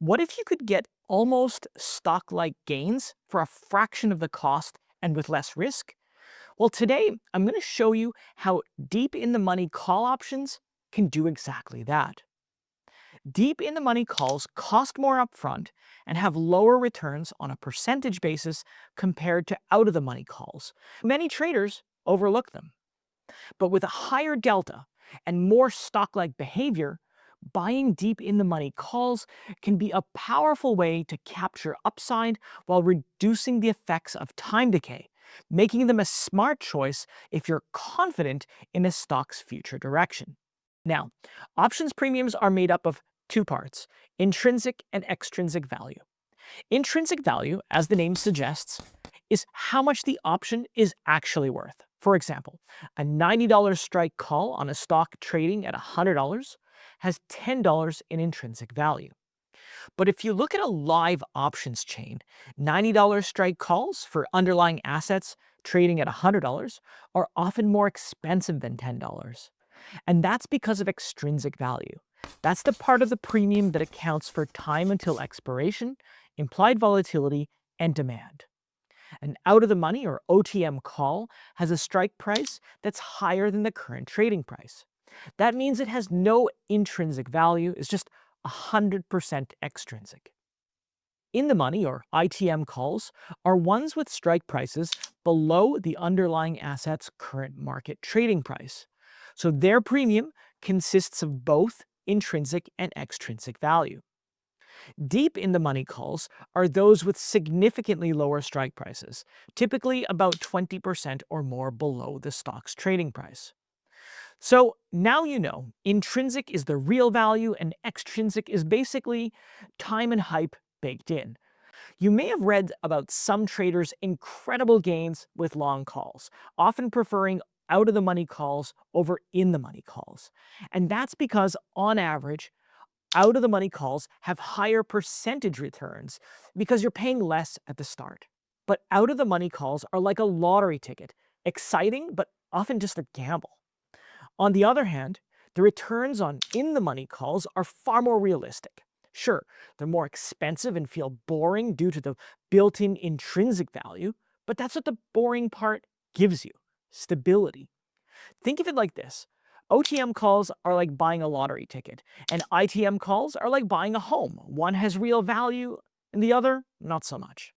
What if you could get almost stock-like gains for a fraction of the cost and with less risk? Well, today I'm going to show you how deep in the money call options can do exactly that. Deep in the money calls cost more upfront and have lower returns on a percentage basis compared to out of the money calls. Many traders overlook them. But with a higher delta and more stock-like behavior, buying deep in the money calls can be a powerful way to capture upside while reducing the effects of time decay, making them a smart choice if you're confident in a stock's future direction. Now, options premiums are made up of two parts: intrinsic and extrinsic value. Intrinsic value, as the name suggests, is how much the option is actually worth. For example, a $90 strike call on a stock trading at $100 has $10 in intrinsic value. But if you look at a live options chain, $90 strike calls for underlying assets trading at $100 are often more expensive than $10. And that's because of extrinsic value. That's the part of the premium that accounts for time until expiration, implied volatility, and demand. An out of the money or OTM call has a strike price that's higher than the current trading price. That means it has no intrinsic value, it's just 100% extrinsic. In the money or ITM calls are ones with strike prices below the underlying asset's current market trading price. So their premium consists of both intrinsic and extrinsic value. Deep in the money calls are those with significantly lower strike prices, typically about 20% or more below the stock's trading price. So now you know, intrinsic is the real value and extrinsic is basically time and hype baked in. You may have read about some traders' incredible gains with long calls, often preferring out of the money calls over in the money calls. And that's because, on average, out of the money calls have higher percentage returns because you're paying less at the start. But out of the money calls are like a lottery ticket, exciting but often just a gamble. On the other hand, the returns on in the money calls are far more realistic. Sure, they're more expensive and feel boring due to the built-in intrinsic value, but that's what the boring part gives you: stability. Think of it like this. OTM calls are like buying a lottery ticket, and ITM calls are like buying a home. One has real value, and the other, not so much.